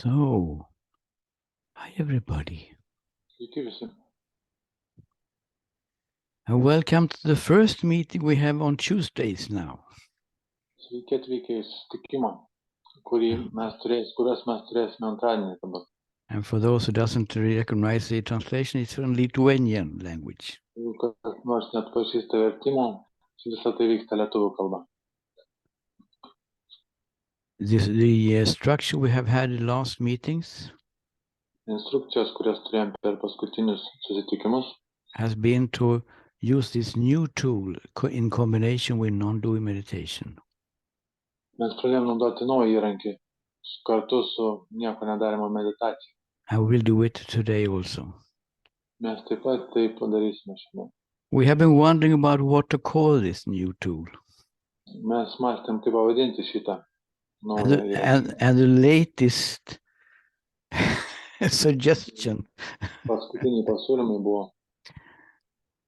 So, hi everybody, Sveiki visi. and welcome to the first meeting we have on Tuesdays now. Sveiki atvykę į susitikimą, kuriuos mes turėsime antradienį dabar. And for those who doesn't recognize the translation, it's in Lithuanian language. Jeigu kas nors net pažįsta vertimo, visą tai vyksta lietuvių kalba. The structure we have had in last meetings Instrukcijos, kurias turėjom per paskutinius susitikimus, has been to use this new tool in combination with non-doing meditation. mes pradėjome naudoti naują įrankį kartu su nieko nedarimo meditacija. And we will do it today also. Mes taip pat tai padarysime šiandien. We have been wondering about what to call this new tool. Mes mąstėm, kaip pavadinti šitą naują įrankį. And the latest suggestion Paskutiniai pasiūlymai buvo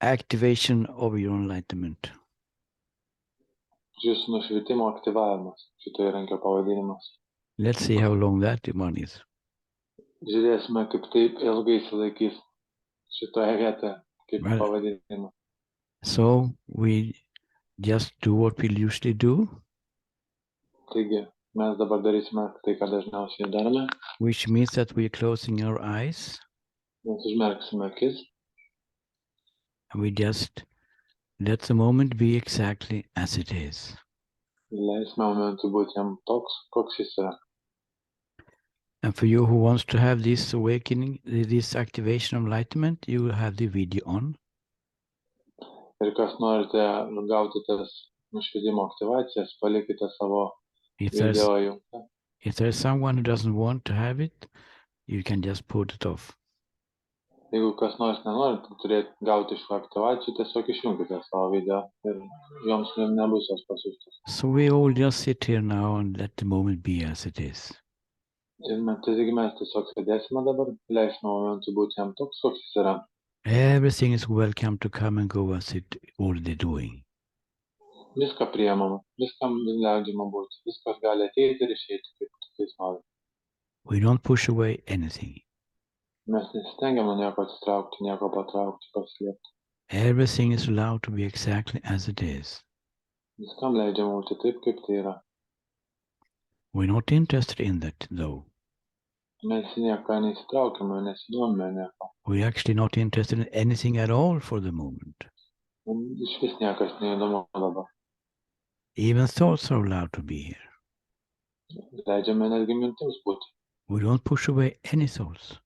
activation of your enlightenment. jūsų nušvitimo aktyvavimas, šito įrankio pavadinimas. Let's see how long that one is. Žiūrėsime, kaip taip ilgai įsilaikys šitoje vietoje, kaip Well, pavadinimas. So we just do what we usually do, Taigi, mes dabar darysime tai, ką dažniausiai darome. which means that we're closing our eyes Mes užmerksime akis and we just let the moment be exactly as it is. ir leisime momentui būti jam toks, koks jis yra. And for you who wants to have this awakening, this activation of enlightenment, you will have the video on. Ir kas norite gauti tas nušvitimo aktyvacijas, palikite savo If video įjungtą. there's someone who doesn't want to have it, you can just put it off. Jeigu kas nors nenorite gauti šių aktyvacijų, tiesiog išjungkite savo video ir joms nebus jos pasiūstos. So we all just sit here now and let the moment be as it is. Ir taigi mes tiesiog sėdėsime dabar, leisime momentui būti jam toks, koks jis yra. Everything is welcome to come and go as it already doing. Viską priemama, viskam leidžiama būti, viskas gali ateiti ir išeiti, kaip tiktais nori. We don't push away anything. Mes nesistengiam nuo nieko atsitraukti, nieko patraukti, paslėpti. Everything is allowed to be exactly as it is. Viskam leidžiama būti taip, kaip tai yra. We're not interested in that though. Mes į nieką neįsitraukiame, nesidomime nieko. We're actually not interested in anything at all for the moment. Mums iš vis niekas neįdomu dabar. Even thoughts are allowed to be here. Leidžiame netgi mintims būti. We don't push away any thoughts.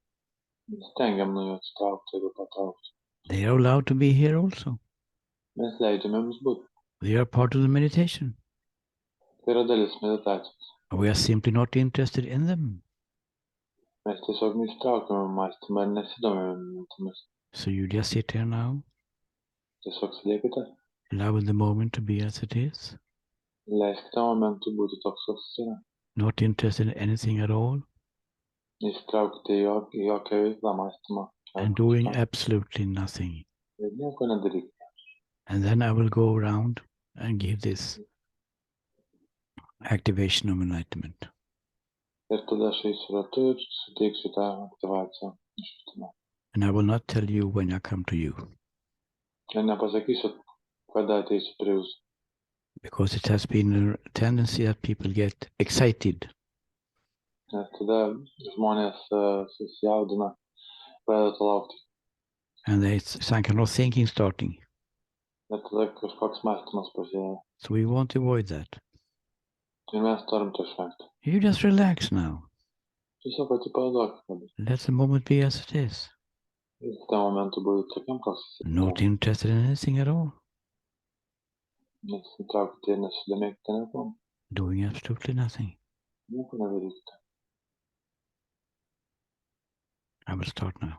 Stengiam nuo jų atsitraukti ir patraukti. They are allowed to be here also. Mes leidžiame jums būti. They are part of the meditation. Tai yra dalis meditacijos. We are simply not interested in them. Mes tiesiog neįsitraukiame mąstymą ir nesidomime mintimis. So you just sit here now, Tiesiog sėdėkite, allowing the moment to be as it is, leiskite momentui būti toks, koks jis yra. not interested in anything at all, Neįsitraukite į jokią veiklą mąstymą. and doing absolutely nothing. Ir nieko nedarykite. And then I will go around and give this activation of enlightenment. Ir tada aš eisiu ratu ir suteiksiu tą aktyvaciją nušvitimą. And I will not tell you when I come to you, Ir nepasakysiu, kada ateisiu prie jūsų. because it has been a tendency that people get excited Nes tada žmonės susijaudina, pradeda to laukti. and there's some kind of thinking starting. Ir tada kažkoks mąstymas prasideda. So we want to avoid that. Ir mes turim to išvengti. You just relax now. Tiesiog atsipalaiduokite. Let the moment be as it is. Ir tą momentą būti tokiam, koks jis yra. Not interested in anything at all. Nesitraukite ir nesidomėkite nieko. Doing absolutely nothing. Nieko nedarykite. I will start now.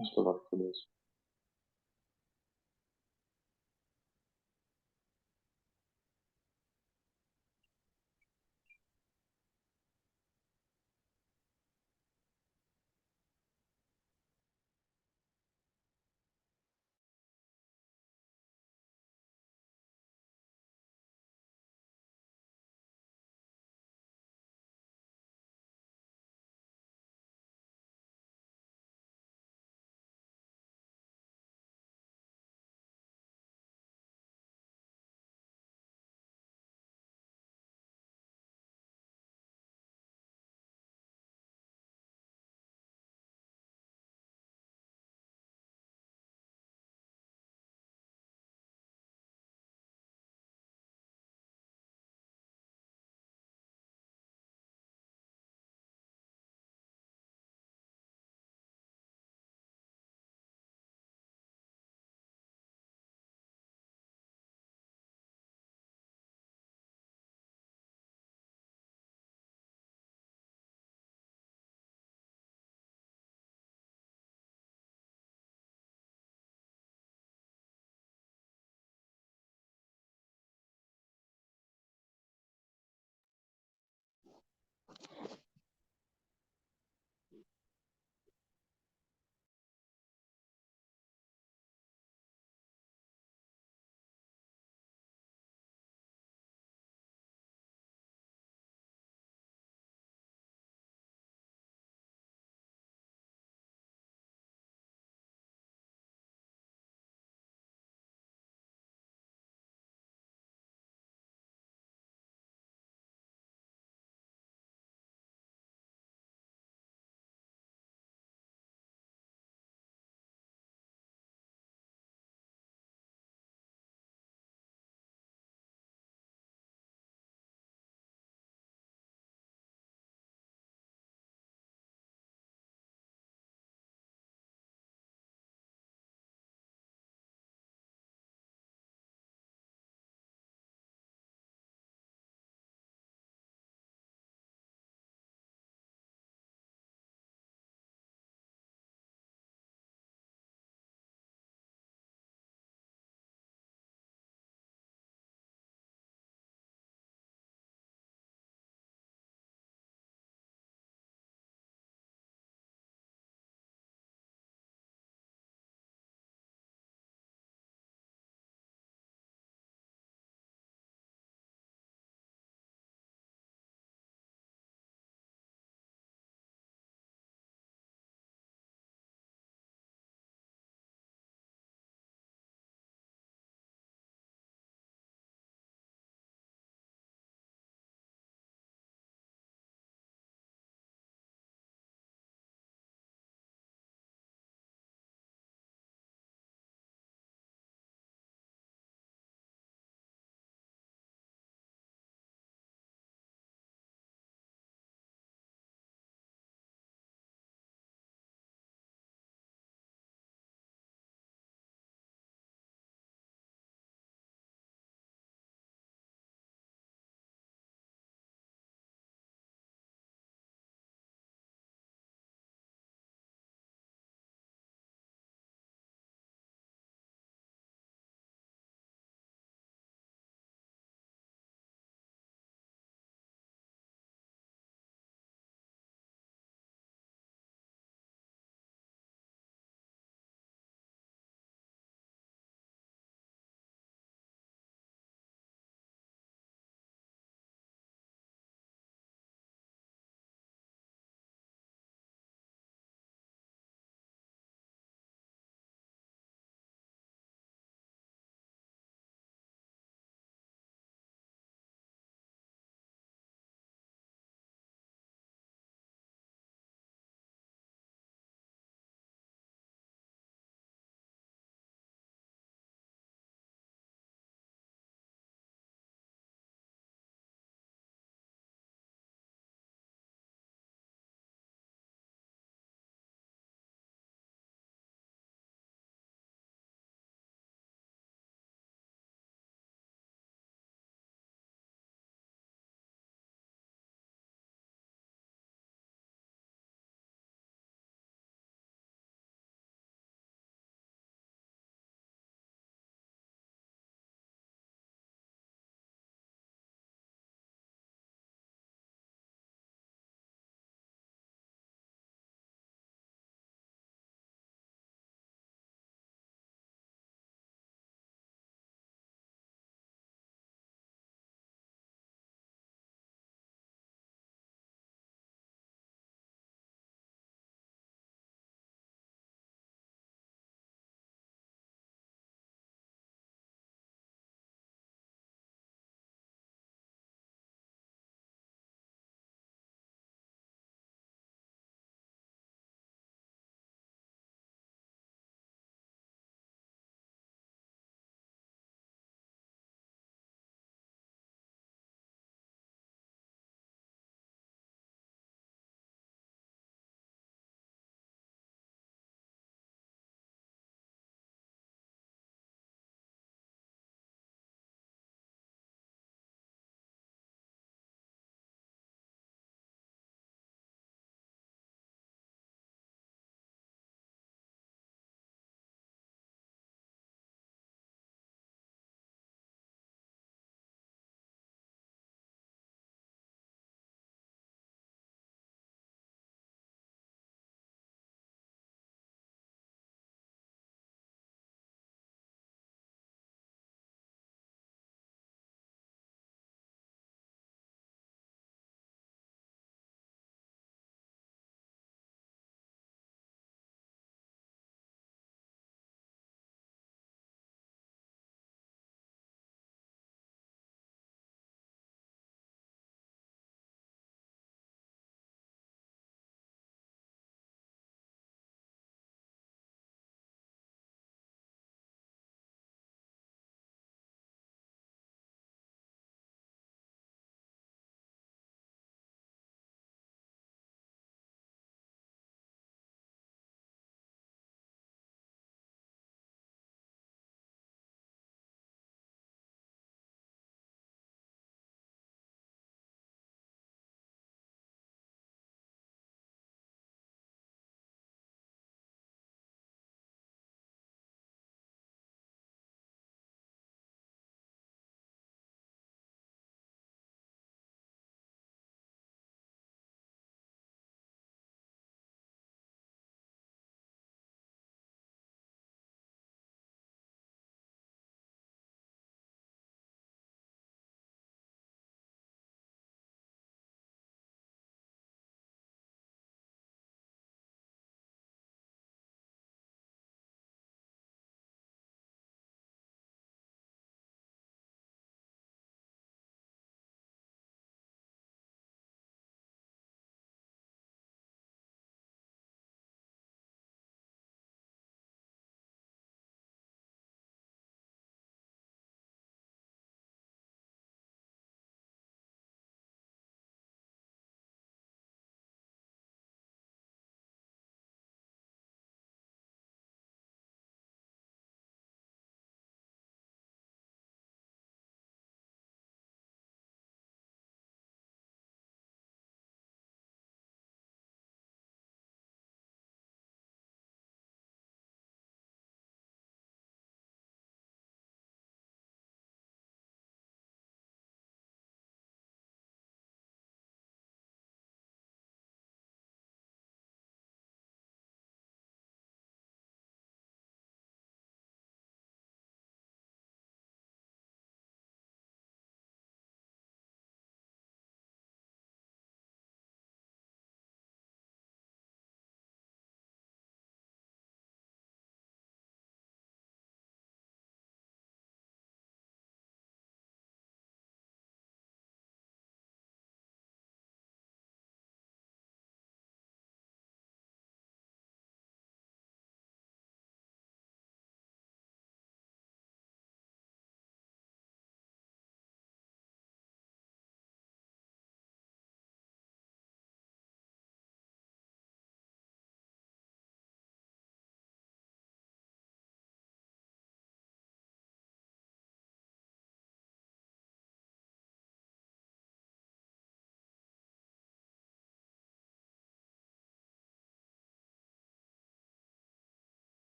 Aš dabar pradėsiu.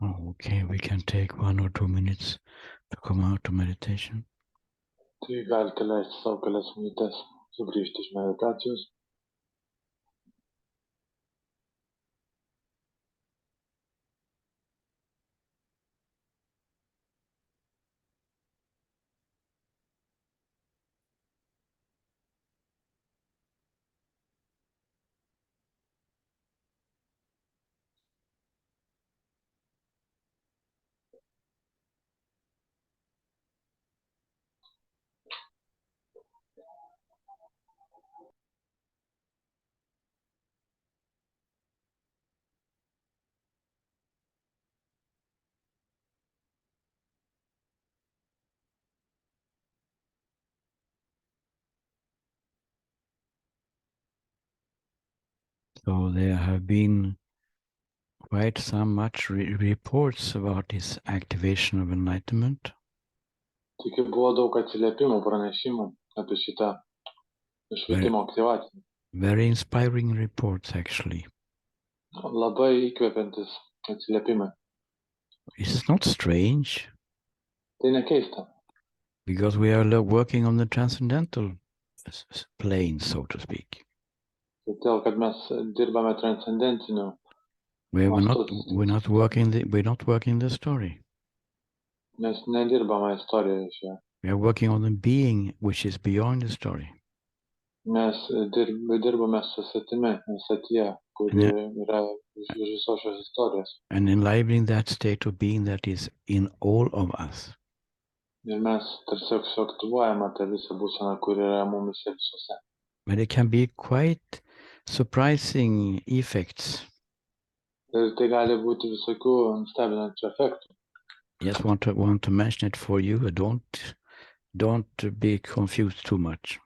Okay, we can take 1 or 2 minutes to come out of meditation. Tai galite leisti savo kelias minutės sugrįžti iš meditacijos. So there have been quite some much reports about this activation of enlightenment. Tik buvo daug atsiliepimų, pranešimų apie šitą švietimo aktyvaciją. Very inspiring reports, actually. Labai įkvepiantis atsiliepimai. This is not strange. Tai nekeista. Because we are working on the transcendental plane, so to speak. Todėl, kad mes dirbame transcendentiniu. We're not working the story. Mes nedirbame istorijoje šioje. We are working on the being which is beyond the story. Mes dirbame su esatimi, esatyje, kuri yra iš visos šios istorijos. And enlivening that state of being that is in all of us. Ir mes tarsi suaktyvuojame tą visą būseną, kuri yra mumise visose. But it can be quite surprising effects. Ir tai gali būti visokių stebinančių efektų. Just want to mention it for you. Don't be confused too much.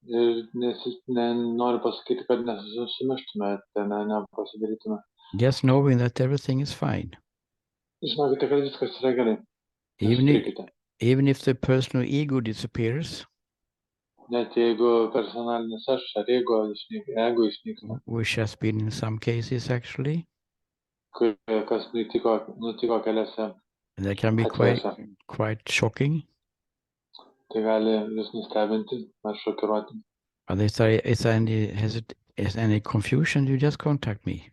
Ir noriu pasakyti, kad nesusimeštumėte, nepasidarytume. Just knowing that everything is fine. Žinokite, kad viskas yra gerai. Even if the personal ego disappears, net jeigu personalinis aš ar ego išnyksta, which has been in some cases actually, kas nutiko keliose, that can be quite shocking. Tai gali jūs nustebinti ar šokiruoti. But if there is any confusion, you just contact me.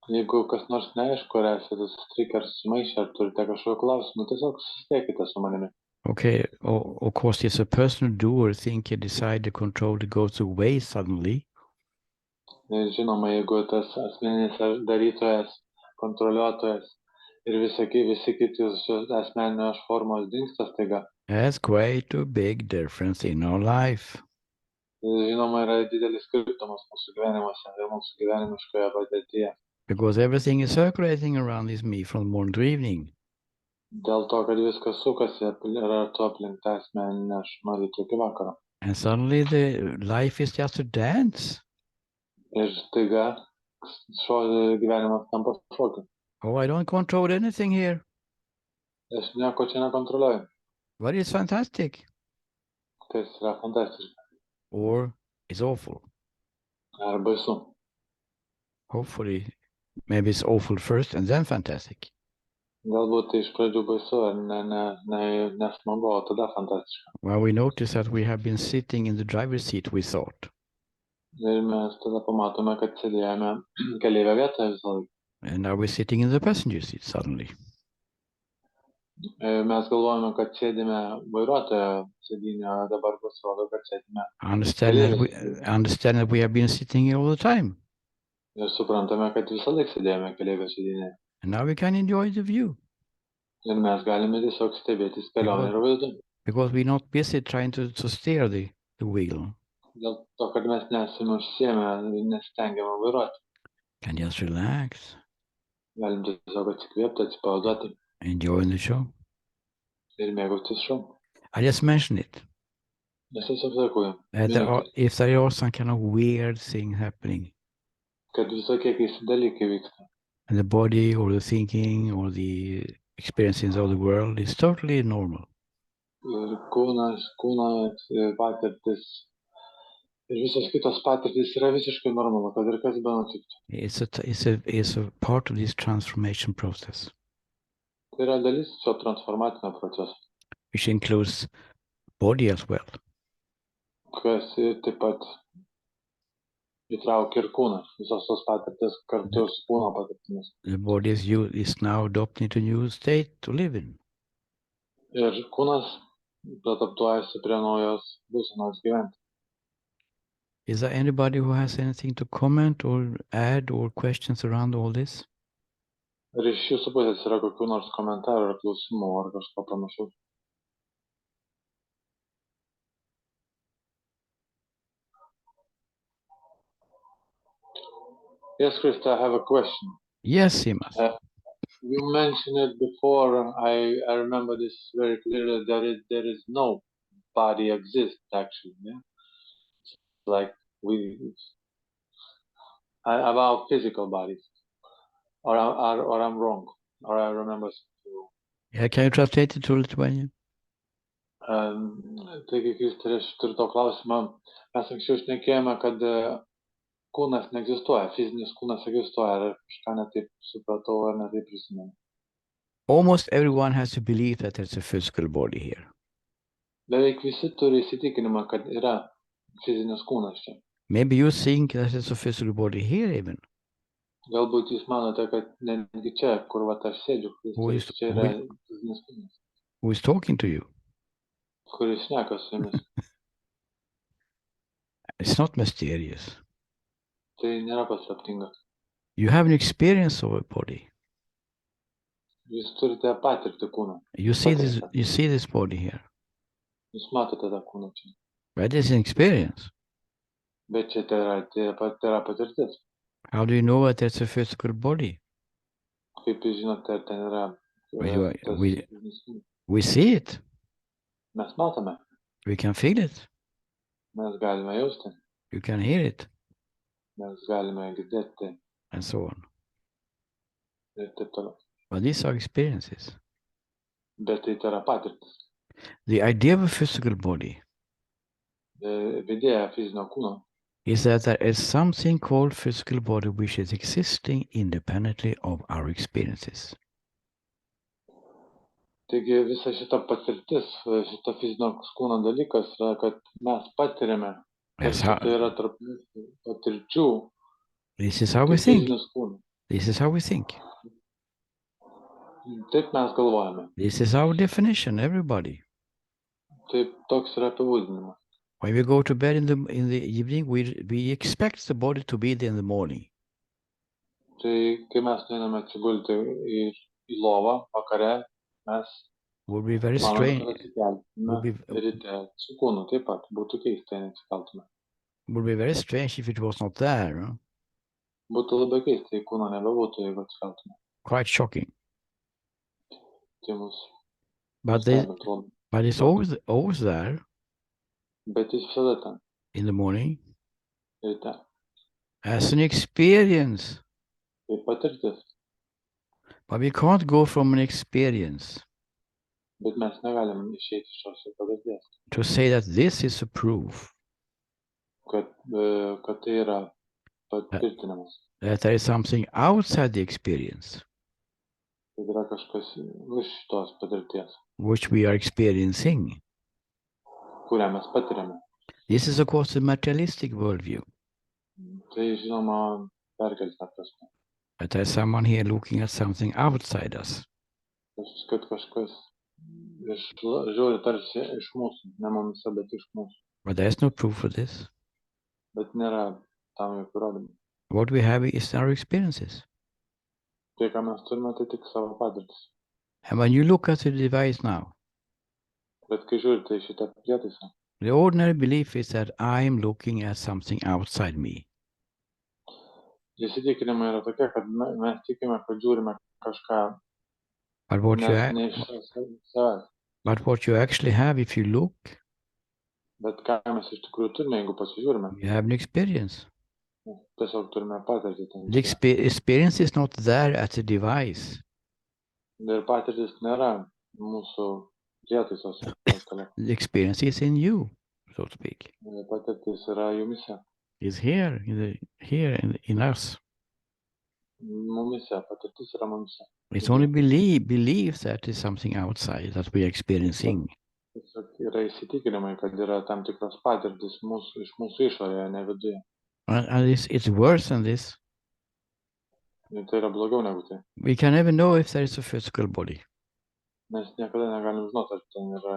Jeigu kas nors neaišku, ar esate susitrikę ar sumaišę, ar turite kažkokio klausimų, tiesiog susisiekite su manimi. Okay, of course, if a personal doer thinker decide the control goes away suddenly, žinoma, jeigu tas asmeninis darytojas, kontroliuotojas ir visi kiti asmeninio aš formos dingsta staiga. That's quite a big difference in our life. Žinoma, yra didelis skirtumas mūsų gyvenimuose ir mūsų gyvenimiškoje padėtyje. Because everything is circulating around this me from morning to evening. Dėl to, kad viskas sukasi ratu aplink tą asmeninę aš nuo ryto iki vakaro. And suddenly the life is just a dance. Ir staiga gyvenimas tampa šokiu. Oh, I don't control anything here. Aš nieko čia nekontroliuoju. But it's fantastic. Tai yra fantastiška. Or it's awful. Ar baisu. Hopefully, maybe it's awful first and then fantastic. Galbūt tai iš pradžių baisu, ar nesmagu, o tada fantastiška. Well, we notice that we have been sitting in the driver's seat, we thought. Ir mes tada pamatome, kad sėdėjome keleivio vietoje visą laiką. And now we're sitting in the passenger seat suddenly. Mes galvojame, kad sėdime vairuotojo sėdynėje, dabar pasirodo, kad sėdime. Understand that we have been sitting here all the time. Ir suprantame, kad visą laiką sėdėjome keleivio sėdynėje. And now we can enjoy the view. Ir mes galime tiesiog stebėtis kelionę ir vaizdu. Because we're not busy trying to steer the wheel. Dėl to, kad mes nesame užsiėmę, nestengiame vairuoti. Can just relax. Galim tiesiog atsikvėpti, atsipalaiduoti. Enjoy the show. Ir mėgautis šou. I just mentioned it. Nes tiesiog sakau jums. If there are some kind of weird thing happening. Kad visokie keisti dalykai vyksta. And the body or the thinking or the experiences of the world is totally normal. Ir kūnas, patirtis, Ir visos kitos patirtys yra visiškai normalu, kad ir kas benutiktų. It's a part of this transformation process, Tai yra dalis šio transformacinio proceso, which includes body as well. kas taip pat įtraukia ir kūną, visos tos patirtis kartu su kūno patirtimis. The body is now adopting to a new state to live in. Ir kūnas adaptuojasi prie naujos būsenos gyventi. Is there anybody who has anything to comment or add or questions around all this? Ar iš jūsų pusės yra kokių nors komentarų ar klausimų ar kažko panašaus? Yes, Krista, I have a question. Yes, Simas. You mentioned it before. I remember this very clearly. There is no body exists actually. Yeah? Like about physical bodies, or I'm wrong, or I remember something wrong. Yeah, can you translate it to Lithuanian? Taigi, Krista, aš turiu to klausimą. Mes anksčiau šnekėjome, kad kūnas neegzistuoja, fizinis kūnas egzistuoja, ar kažką netaip supratau, ar netaip prisimenu. Almost everyone has to believe that there's a physical body here. Beveik visi turi įsitikinimą, kad yra fizinis kūnas čia. Maybe you think that there's a physical body here even. Galbūt jūs manote, kad netgi čia, kur vat aš sėdžiu, čia yra fizinis kūnas. Who is talking to you? Kuris šneka su jumis. It's not mysterious. Tai nėra paslaptinga. You have an experience of a body. Jūs turite patirti kūną. You see this body here. Jūs matote tą kūną čia. That is an experience. Bet čia tai yra patirtis. How do you know that there's a physical body? Kaip jūs žinote, ten yra we see it. Mes matome. We can feel it. Mes galime jausti. You can hear it. Mes galime girdėti. And so on. Ir taip toliau. But these are experiences. Bet tai yra patirtis. The idea of a physical body Idėja fizinio kūno is that there is something called physical body which is existing independently of our experiences. Taigi visa šita patirtis, šita fizinio kūno dalykas yra, kad mes patiriame, kad tai yra tarp patirčių. This is how we think. This is how we think. Taip mes galvojame. This is our definition, everybody. Taip toks yra apibūdinimas. When we go to bed in the evening, we expect the body to be there in the morning. Tai kai mes einame atsigulti į lovą vakare, mes would be very strange. Ryte su kūnu taip pat būtų keista, neatsikeltume. Would be very strange if it was not there. No? Būtų labai keista, jei kūno nebebūtų, jeigu atsikeltume. Quite shocking. Tai mus but it's always there. Bet jis visada ten. In the morning. Ryte. As an experience. Kaip patirtis. But we can't go from an experience. Bet mes negalim išeiti iš šios patirties. To say that this is a proof. Kad tai yra patvirtinimas. That there is something outside the experience. Kad yra kažkas už tos patirties. Which we are experiencing. Kurią mes patiriame. This is of course a materialistic worldview. Tai žinoma perkelta prasme. But there's someone here looking at something outside us. Kad kažkas žiūri tarsi iš mūsų, ne mumyse, bet iš mūsų. But there's no proof for this. Bet nėra tam jokių įrodymų. What we have is our experiences. Tai, ką mes turime, tai tik savo patirtis. And when you look at the device now, bet kai žiūrite į šitą prietaisą, the ordinary belief is that I am looking at something outside me. Įsitikinimai yra tokie, kad mes tikime, kad žiūrime kažką. But what you actually have, if you look, bet ką mes iš tikrųjų turime, jeigu pasižiūrime, you have an experience. Tiesiog turime patirtį. The experience is not there at the device. Ir patirtis nėra mūsų prietaisuose. The experience is in you. so to speak. Patirtis yra jumise. It's here, in us. Mumise, patirtis yra mumise. It's only belief that is something outside that we are experiencing. Tiesiog yra įsitikinimai, kad yra tam tikros patirtis iš mūsų išorėje, ne viduje. And it's worse than this. Ir tai yra blogiau negu tai. We can never know if there is a physical body. Mes niekada negalim žinoti, ar ten yra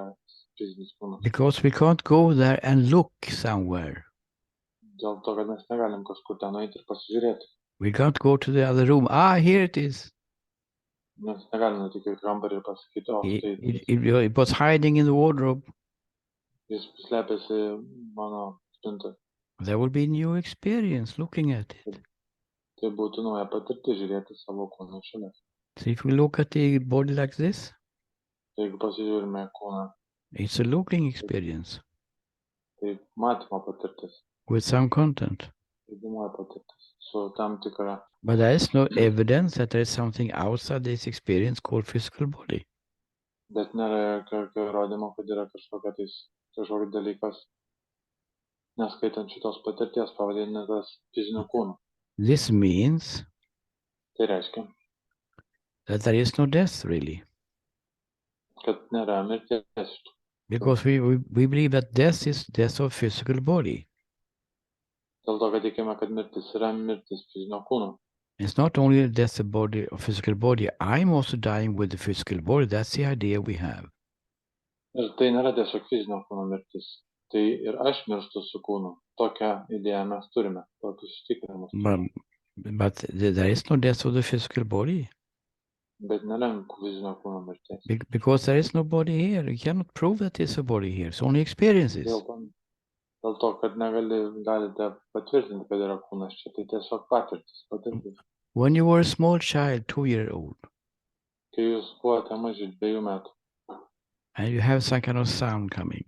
fizinis kūnas. Because we can't go there and look somewhere. Dėl to, kad mes negalim kažkur ten nueiti ir pasižiūrėti. We can't go to the other room. Here it is. Mes negalim nueiti į kambarį ir pasakyti, štai It was hiding in the wardrobe. jis slepiasi mano spintoje. There will be new experience looking at it. Tai būtų nauja patirtis žiūrėti savo kūną iš šalies. So if we look at the body like this, Tai jeigu pasižiūrime kūną, it's a looking experience tai matymo patirtis, with some content. įdomuoja patirtis, su tam tikra. But there is no evidence that there is something outside this experience called physical body. Bet nėra jokio įrodymo, kad yra kažkoks dalykas, neskaitant šitos patirties, pavadintas fiziniu kūnu. This means Tai reiškia, that there is no death really. kad nėra mirties. Because we believe that death is death of physical body. Dėl to, kad tikime, kad mirtis yra mirtis fizinio kūno. It's not only death of body or physical body. I'm also dying with the physical body. That's the idea we have. Ir tai nėra tiesiog fizinio kūno mirtis. Tai ir aš mirštu su kūnu. Tokią idėją mes turime. Tokius įsitikinimus. But there is no death of the physical body. Bet nėra fizinio kūno mirties. Because there is no body here. You cannot prove that there's a body here. It's only experiences. Dėl to, kad galite patvirtinti, kad yra kūnas čia. Tai tiesiog patirtis. When you were a small child, 2-year-old, Kai jūs buvote maži 2 metų and you have some kind of sound coming,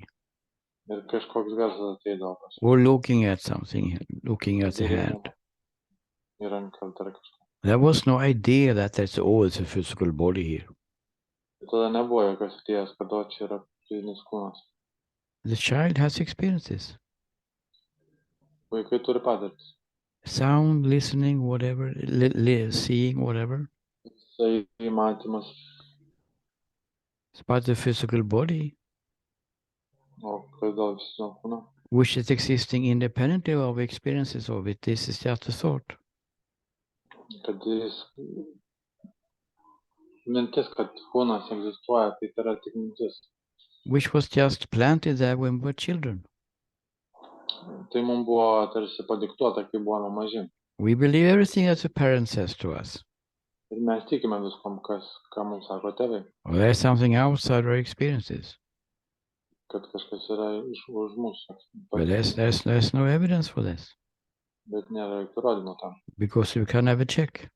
ir kažkoks garsas ateidavo pas or looking at something, looking at the hand, į ranką ar kažką. there was no idea that there's always a physical body here. Tada nebuvo jokios idėjos, kad čia yra fizinis kūnas. The child has experiences. Vaikai turi patirtis. Sound, listening, whatever, seeing, whatever. Tai matymas. It's about the physical body, O kodėl fizinio kūno? which is existing independently of experiences of it. This is just a thought. Kad jis mintis, kad kūnas egzistuoja, tai yra tik mintis. Which was just planted there when we were children. Tai mums buvo tarsi padiktuota, kai buvome maži. We believe everything that the parent says to us. Ir mes tikime viskom, ką mums sako tėvai. Or there's something outside our experiences. Kad kažkas yra už mūsų. But there's no evidence for this. Bet nėra jokių įrodymų tam. Because we can never check.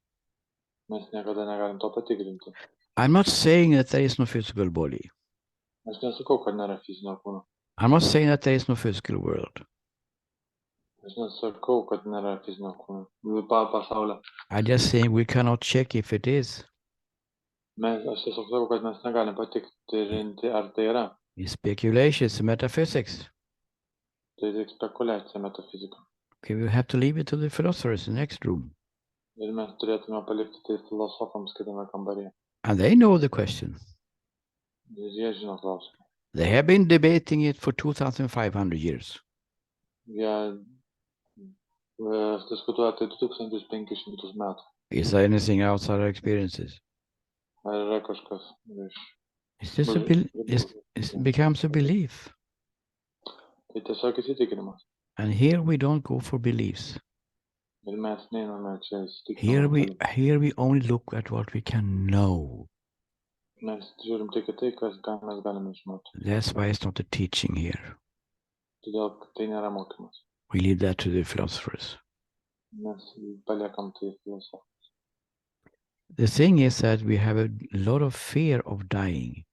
Mes niekada negalim to patikrinti. I'm not saying that there is no physical body. Aš nesakau, kad nėra fizinio kūno. I'm not saying that there is no physical world. Aš nesakau, kad nėra fizinio kūno. Pasaulio. I'm just saying we cannot check if it is. Aš tiesiog sakau, kad mes negalim patikrinti, ar tai yra. It's speculation, it's metaphysics. Tai tik spekulacija, metafizika. Okay, we have to leave it to the philosophers in the next room. Ir mes turėtume palikti tai filosofams kitame kambaryje. And they know the question. Ir jie žino klausimą. They have been debating it for 2,500 years. Jie diskutuoja tai 2500 metų. Is there anything outside our experiences? Ar yra kažkas iš... It becomes a belief. Tai tiesiog įsitikinimas. And here we don't go for beliefs. Ir mes neiname čia įsitikinimus. Here we only look at what we can know. Mes žiūrim tik į tai, ką mes galime žinoti. That's why it's not a teaching here. Todėl tai nėra mokymas. We leave that to the philosophers. Mes paliekam tai filosofams. The thing is that we have a lot of fear of dying.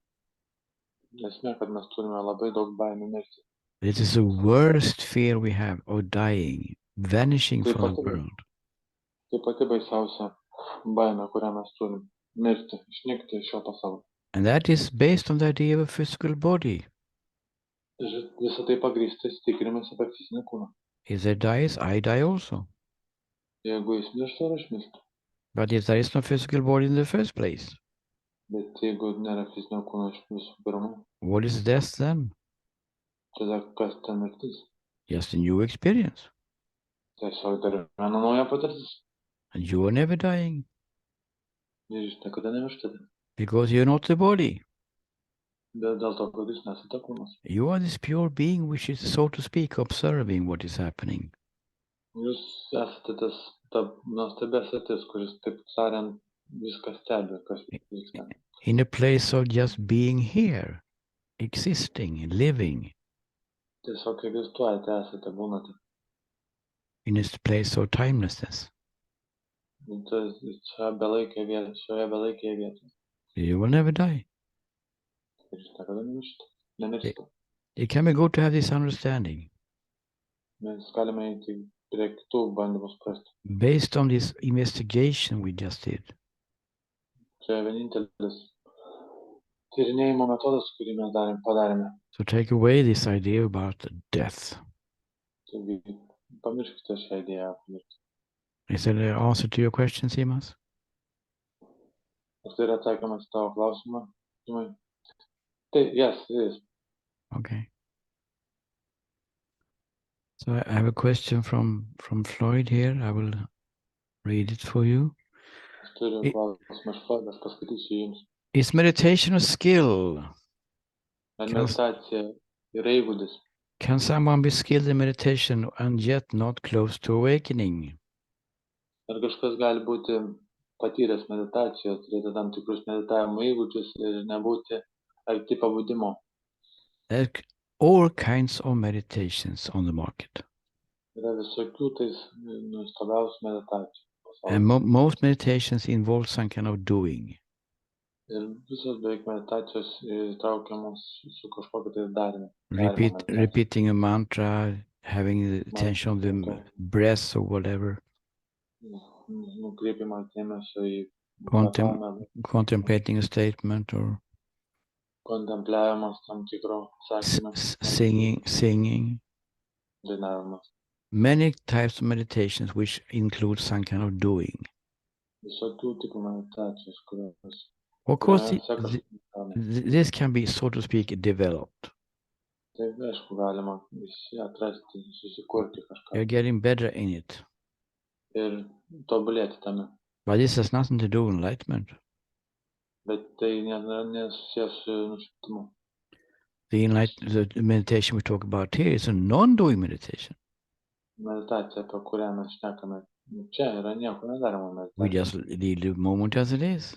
Esmė, kad mes turime labai daug baimių mirti. It is the worst fear we have of dying, vanishing from the world. Tai pati baisiausia baimė, kurią mes turim. Mirti, išnykti iš šio pasaulio. And that is based on the idea of a physical body. Ir visą tai pagrįsta įsitikinimais apie fizinį kūną. If they dies, I die also. Jeigu jis miršta, ir aš mirštu. But if there is no physical body in the first place, Bet jeigu nėra fizinio kūno iš visų pirma, what is death then? tada kas ta mirtis? Just a new experience. Tiesiog dar viena nauja patirtis. And you are never dying Ir jūs niekada nemirštate. because you're not the body. Bet dėl to, kad jūs nesate kūnas. You are this pure being which is, so to speak, observing what is happening. Jūs esate ta nuostabia sritis, kuris, taip tariant, viską stebi, kas vyksta. In a place of just being here, existing, living, Tiesiog egzistuojate, esate, būnate. in a place of timelessness. Šioje belaikėje vietoje. You will never die. Ir jūs niekada nemirštate. It can be good to have this understanding. Mes galime eiti prie kitų bandymų suprasti. Based on this investigation we just did, Čia vienintelis tyrinėjimo metodas, kurį mes padarėme. so take away this idea about death. Taigi, pamirškite šią idėją. Is that an answer to your question, Simas? Ar tai yra atsakymas į tavo klausimą? Tai, yes, it is. Okay. So I have a question from Floyd here. I will read it for you. Aš turiu klausimą iš Floyd, aš paskaitysiu jums. Is meditation a skill? Ar meditacija yra įgūdis? Can someone be skilled in meditation and yet not close to awakening? Ar kažkas gali būti patyręs meditaciją, turėti tam tikrus meditavimo įgūdžius ir nebūti arti pabudimo? There are all kinds of meditations on the market. Yra visokių nuostabiausių meditacijų. And most meditations involve some kind of doing. Ir visos beveik meditacijos įtraukiamos su kažkokiu tai dariniu. Repeating a mantra, having the attention on the breath or whatever. Nukreipimo dėmesio į Contemplating a statement or kontempliavimas tam tikro sakinio. Singing. Dainavimas. Many types of meditations which include some kind of doing. Visokių tipų meditacijos, kurios... Of course, this can be, so to speak, developed. Taip, aišku, galima atrasti, susikurti kažką. You're getting better in it. Ir tobulėti tame. But this has nothing to do with enlightenment. Bet tai nesusijęs su nušvitimu. The meditation we talk about here is a non-doing meditation. Meditacija, apie kurią mes šnekame, čia yra nieko nedaroma meditacija. We just leave the moment as it is.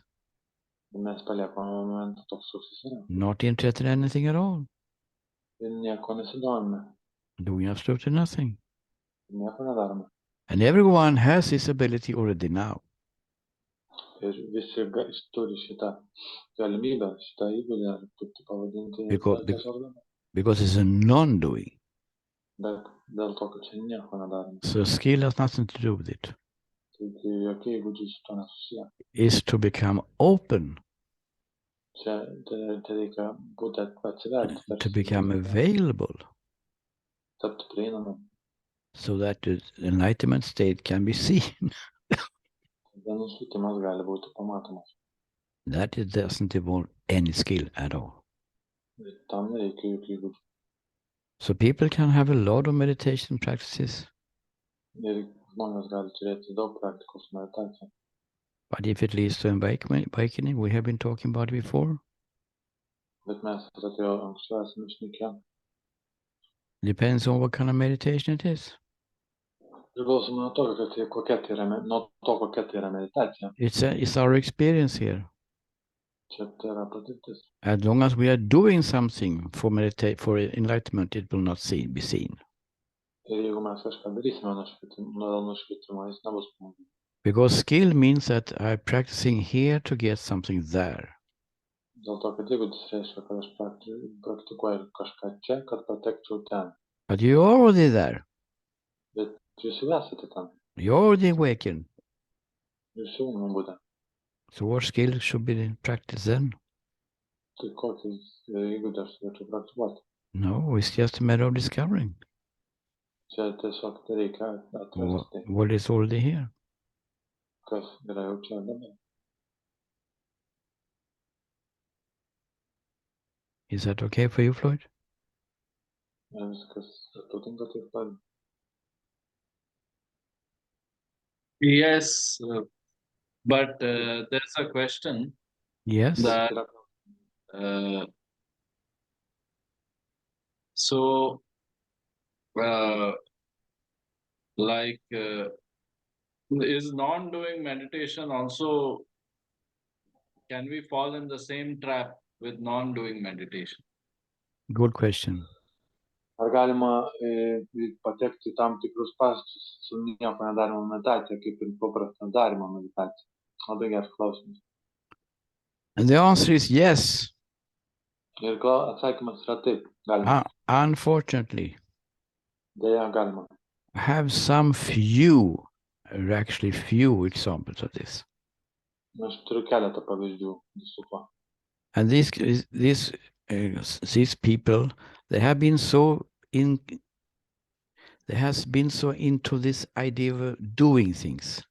Mes paliekame momentą toks, koks jis yra. Not interested in anything at all. Ir nieko nesidomime. Doing absolutely nothing. Nieko nedarome. And everyone has this ability already now. Ir visi turi šitą galimybę, šitą įgūdį, ar kaip tai pavadinti. Because it's a non-doing. Bet dėl to, kad čia nieko nedarome. So skill has nothing to do with it. Tai jokie įgūdžiai su to nesusiję. Is to become open. Čia reikia būti atsiverti. To become available. Tapti prieinamam. So that the enlightenment state can be seen. Nušvitimas gali būti pamatomas. That it doesn't involve any skill at all. Tam nereikia jokių įgūdžių. So people can have a lot of meditation practices. Ir žmonės gali turėti daug praktikos meditacijų. But if it leads to awakening, we have been talking about it before. Bet mes apie tai jau anksčiau esame šnekėję. Depends on what kind of meditation it is. Priklausomai nuo to, kokia tai yra meditacija. It's our experience here. Čia tai yra patirtis. As long as we are doing something for enlightenment, it will not be seen. Ir jeigu mes kažką darysime dėl nušvitimo, jis nebus pamatytas. Because skill means that I'm practicing here to get something there. Dėl to, kad įgūdis reiškia, kad aš praktikuoju kažką čia, kad patekčiau ten. But you're already there. Bet jūs jau esate ten. You're already awakened. Jūs jau nubudę. So what skill should be practiced then? Tai kokį įgūdį aš turėčiau praktikuoti? No, it's just a matter of discovering Čia tiesiog tai reikia atrasti, what is already here. kas yra jau čia dabar. Is that okay for you, Floyd? Ir viskas atitinka taip pat. Yes, but there's a question Yes. that so like is non-doing meditation also, can we fall in the same trap with non-doing meditation? Good question. Ar galima patekti į tam tikrus spąstus su nieko nedarimo meditacija, kaip ir paprasta darimo meditacija? Labai geras klausimas. And the answer is yes. Ir atsakymas yra taip, galima. Unfortunately, Deja, galima. I have some few examples of this. Aš turiu keletą pavyzdžių visų to. And these people, they have been so into this idea of doing things.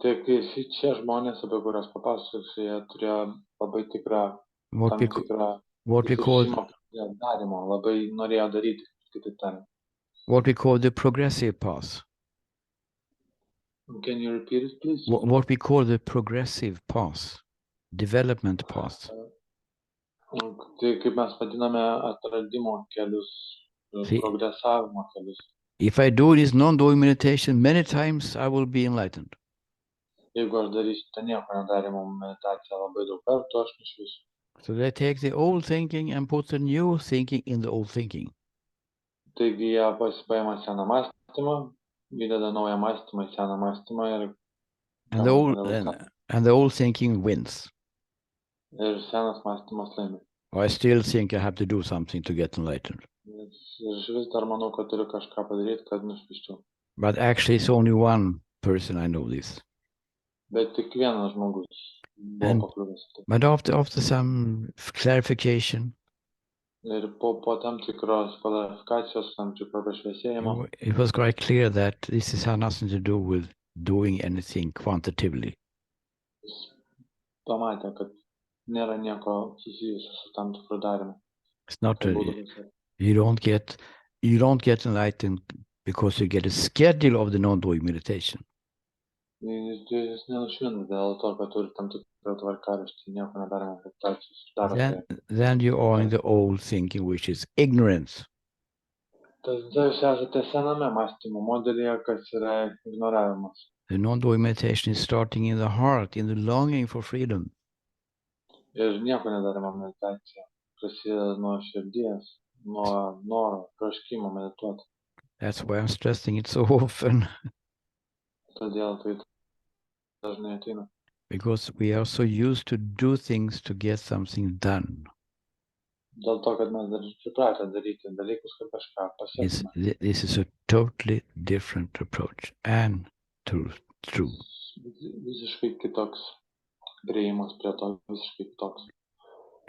Tai šie žmonės, apie kurias papasakosiu, jie turėjo labai tikrą darimo, labai norėjo daryti, kitaip tariant. What we call the progressive path. Can you repeat it, please? What we call the progressive path, development path. Tai kaip mes vadiname atradimo kelius, progresavimo kelius. If I do this non-doing meditation many times, I will be enlightened. Jeigu aš darysiu tą nieko nedarimo meditaciją labai daug kartų, aš nušvisiu. So they take the old thinking and put the new thinking in the old thinking. Taigi jie pasipaima seną mąstymą, įdeda naują mąstymą į seną mąstymą ir the old thinking wins. Ir senas mąstymas laimi. I still think I have to do something to get enlightened. Ir aš vis dar manau, kad turiu kažką padaryti, kad nušvisčiau. But actually it's only one person I know this. Bet tik vienas žmogus buvo pakliuvęs. But after some clarification, ir po tam tikros kvalifikacijos, tam tikro pašviesėjimo, it was quite clear that this has nothing to do with doing anything quantitatively. Jis pamatė, kad nėra nieko susijusio su tam tikru darymu. It's not you don't get enlightened because you get a schedule of the non-doing meditation. Jis nenušvina dėl to, kad turi tam tikrą tvarkaraštį, nieko nedarimo meditacijos. Then you are in the old thinking, which is ignorance. Tada jūs esate sename mąstymo modelyje, kas yra ignoravimas. The non-doing meditation is starting in the heart, in the longing for freedom. Ir nieko nedarimo meditacija prasideda nuo širdies, nuo noro, troškimo medituoti. That's why I'm stressing it so often. Todėl tai dažnai ateina. Because we are so used to do things to get something done. Dėl to, kad mes dar pripratę daryti dalykus, kad kažką pasiektume. This is a totally different approach and true. Visiškai kitoks priėjimas prie to, visiškai kitoks.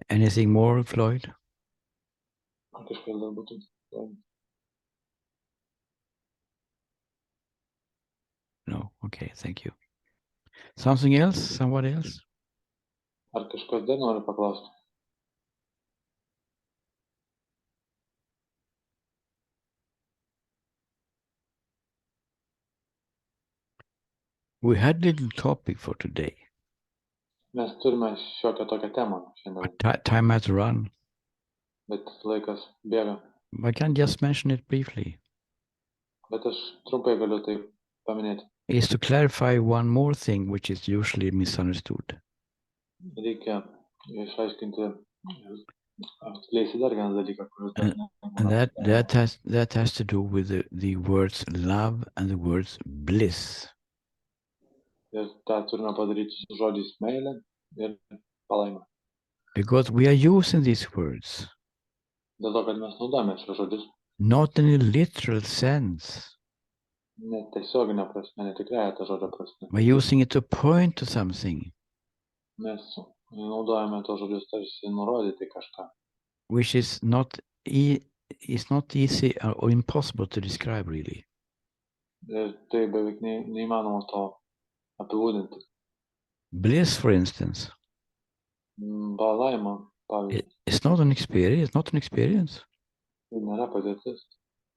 Anything more, Floyd? Kažkas dar būtų. No, okay, thank you. Something else? Someone else? Ar kažkas dar nori paklausti? We had a little topic for today. Mes turime šiokią tokią temą šiandien. Time has run. Bet laikas bėga. I can just mention it briefly. Bet aš trumpai galiu tai paminėti. Is to clarify one more thing which is usually misunderstood. Reikia išaiškinti, atskleisti dar vieną dalyką, kuris and that has to do with the words love and the words bliss. Ir tą turime padaryti su žodžiais meilė ir palaima. Because we are using these words. Dėl to, kad mes naudojame šios žodžius. Not in a literal sense. Ne tiesioginė prasme, ne tikrąja ta žodžio prasme. We're using it to point to something. Mes naudojame tos žodžius tarsi nurodyti kažką. Which is not it's not easy or impossible to describe really. Ir tai beveik neįmanoma to apibūdinti. Bliss, for instance, Palaima, pavyzdžiui, it's not an experience, not an experience. tai nėra patirtis.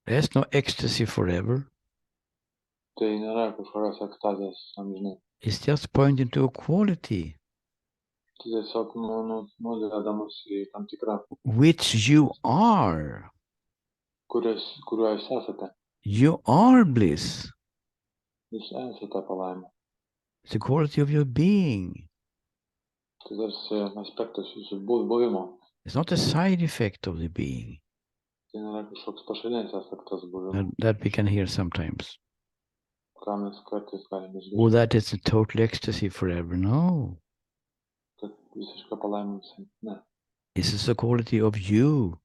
There's no ecstasy forever. Tai nėra kažkokios ekstazės amžinai. It's just pointing to a quality Tai tiesiog nuveda mus į tam tikrą, which you are. kuriuo jūs esate. You are bliss. Jūs esate palaima. It's the quality of your being. Tai tarsi aspektas jūsų buvimo. It's not a side effect of the being Tai nėra kažkoks pašalinis aspektas buvimo, that we can hear sometimes. ką mes kartais galime Or išgirsti. that it's a total ecstasy forever. No. Kad visiška palaima visai. Ne. This is the quality of you.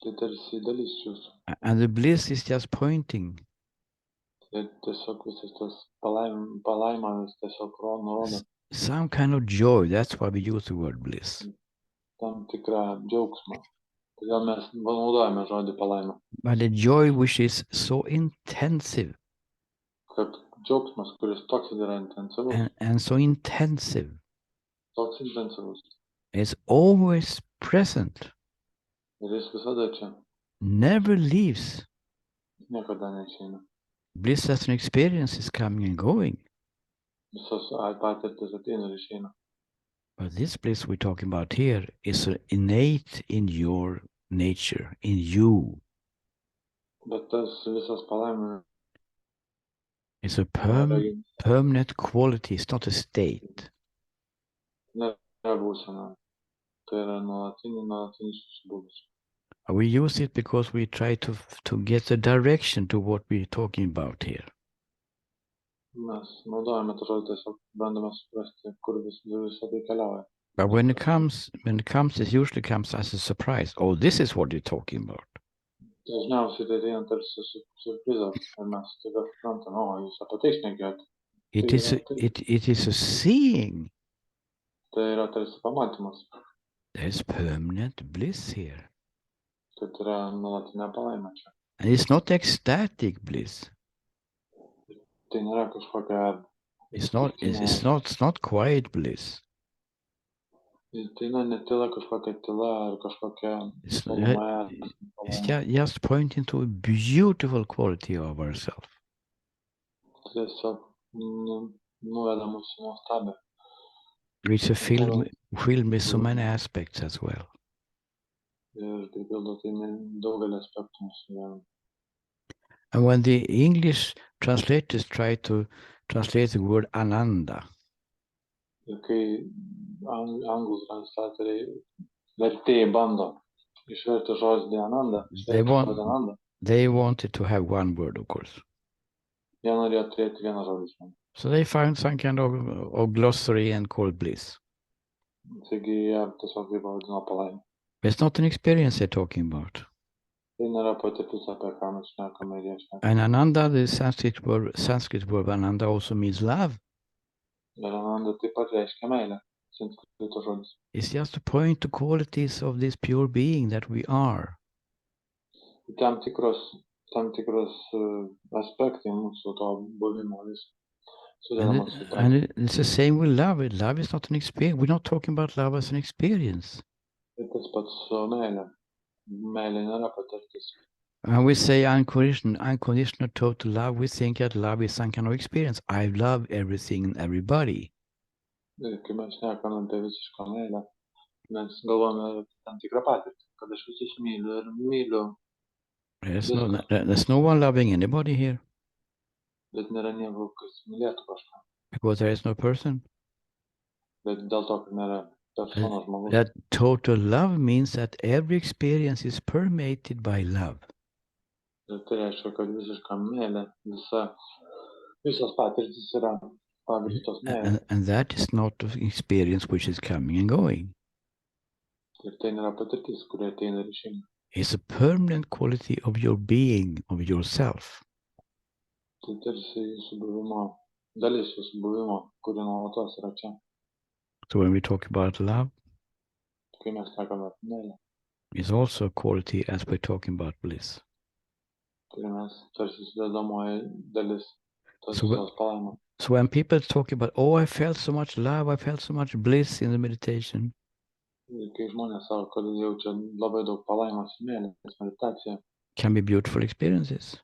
Tai tarsi dalis jūsų. And the bliss is just pointing. Tai tiesiog visas tas palaimavimas tiesiog nurodo Some kind of joy. That's why we use the word bliss. tam tikrą džiaugsmą. Todėl mes naudojame žodį palaima. But a joy which is so intensive Kad džiaugsmas, kuris toks yra intensyvus, and so intensive toks intensyvus. is always present, Ir jis visada čia, never leaves. niekada neišeina. Bliss as an experience is coming and going. Visos patirtis ateina ir išeina. But this bliss we're talking about here is innate in your nature, in you. Bet tas visas palaimimas It's a yra permanent quality. It's not a state. nėra būsena. Tai yra nuolatinis būdas. We use it because we try to get the direction to what we're talking about here. Mes naudojame tą žodį, tiesiog bandome suprasti, kur visą tai keliauja. But when it comes, it usually comes as a surprise. Oh, this is what you're talking about. Dažniausiai tai ateina tarsi siurprizas ir mes staiga suprantame, o jūs apie tai šnekėjote. It is a seeing. Tai yra tarsi pamatymas. There's permanent bliss here. Tai yra nuolatinė palaima čia. And it's not ecstatic bliss. Tai nėra kažkokia... It's not quiet bliss. Tai netyla kažkokia tyla ar kažkokia... It's just pointing to a beautiful quality of ourselves. Tiesiog nuveda mus į nuostabę. It's filled with so many aspects as well. Ir pripildo tai daugelį aspektų mūsų gyvenime. And when the English translators try to translate the word ananda, Ir kai anglų translatoriai vertėjai bando išverti žodį ananda, they wanted to have one word, of course. Jie norėjo turėti vieną žodį. So they found some kind of glossary and called bliss. Taigi jie tiesiog tai pavadino palaimą. It's not an experience they're talking about. Tai nėra patirtis, apie ką mes šnekame ir jie šneka. And ananda, the Sanskrit word ananda also means love. Ir ananda taip pat reiškia meilę. Sanskrito žodis. It's just to point to qualities of this pure being that we are. Tam tikros aspektai mūsų to buvimo vis sudedamos į tą. And it's the same with love. Love is not an experience. We're not talking about love as an experience. Tai tas pats su meilė. Meilė nėra patirtis. And we say unconditional total love. We think that love is some kind of experience. I love everything and everybody. Ir kai mes šnekame apie visišką meilę, mes galvojame tam tikrą patirtį, kad aš visus myliu ir myliu. There's no one loving anybody here. Bet nėra nieko, kas mylėtų kažką. Because there is no person. Bet dėl to, kad nėra personos žmogus. That total love means that every experience is permeated by love. Ir tai reiškia, kad visiška meilė, visos patirtis yra pagrįstos meilė. And that is not an experience which is coming and going. Ir tai nėra patirtis, kurie ateina ir išeina. It's a permanent quality of your being, of yourself. Tai tarsi jūsų buvimo, dalis jūsų buvimo, kuri nuolatos yra čia. So when we talk about love, Kai mes šnekame apie meilę, is also a quality as we're talking about bliss. Tai mes tarsi sudedamoji dalis tos So, visos palaimos. So when people talk about, oh, I felt so much love, I felt so much bliss in the meditation, Ir kai žmonės sako, kad jaučia labai daug palaimos meilės meditaciją, can be beautiful experiences.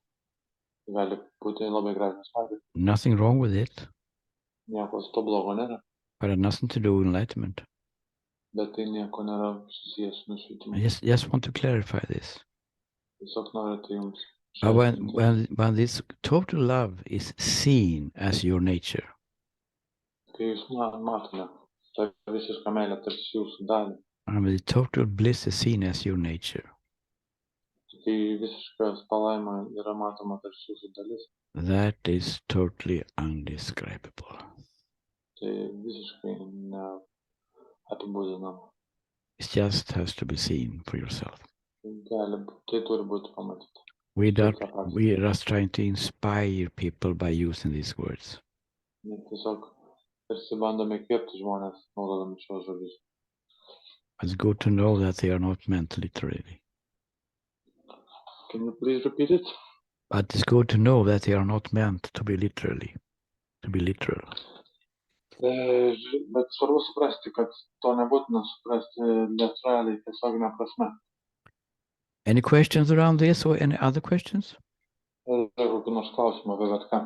gali būti labai gražios patirtys. Nothing wrong with it, Nieko su to blogo nėra, but it has nothing to do with enlightenment. bet tai nieko nėra susijęs su nušvitimu. I just want to clarify this. Tiesiog noriu tai jums But išaiškinti. when this total love is seen as your nature, Kai jūs matome tą visišką meilę tarsi jūsų dalį, and the total bliss is seen as your nature, kai visiškas palaima yra matoma tarsi jūsų dalis, that is totally undescribable. tai visiškai neapibūdinama. It just has to be seen for yourself. Tai turi būti pamatyti. We are just trying to inspire people by using these words. Mes tiesiog tarsi bandome įkvėpti žmonės naudodami šios žodžius. It's good to know that they are not meant literally. Can you please repeat it? But it's good to know that they are not meant to be literally, to be literal. Bet svarbu suprasti, kad to nebūtina suprasti literaliai tiesioginę prasme. Any questions around this or any other questions? Yra kokių nors klausimų apie bet ką.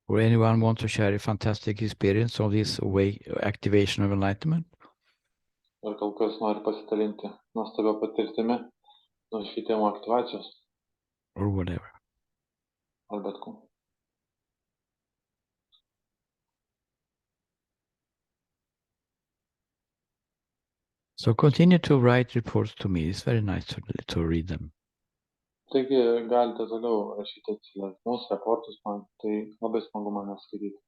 Or anyone want to share a fantastic experience of this activation of enlightenment? Ar kol kas nori pasidalinti nuostabia patirtimi nušvitimo aktyvacijos? Or whatever. Ar bet ko. So continue to write reports to me. It's very nice to read them. Taigi galite toliau rašyti atsiliepimus, raportus man, tai labai smagu man skaityti.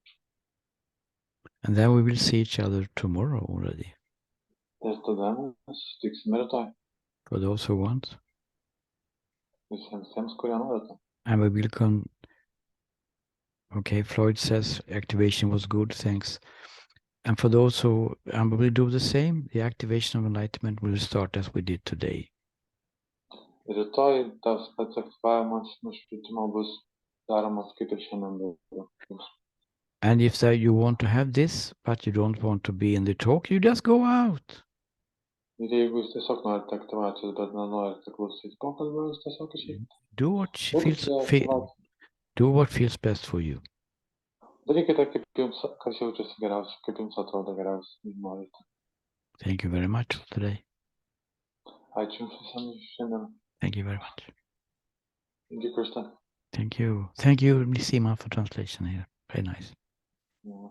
And then we will see each other tomorrow already. Ir tada mes susitiksime rytoj. For those who want. Visiems, kurie norite. And we will Okay, Floyd says activation was good, thanks. And for those who will do the same, the activation of enlightenment will start as we did today. Rytoj tas pats aktyvavimas nušvitimo bus daromas kaip ir šiandien. And if you want to have this, but you don't want to be in the talk, you just go out. Ir jeigu jūs tiesiog norite aktyvacijos, bet nenorite klausyti pokalbio, jūs tiesiog išeikite. Do what feels best for you. Darykite, kaip jums, kas jaučiasi geriausiai, kaip jums atrodo geriausiai, norite. Thank you very much for today. Ačiū jums visiems šiandien. Thank you very much. Thank you, Krista. Thank you. Thank you, Nisima, for translation here. Very nice. Yeah.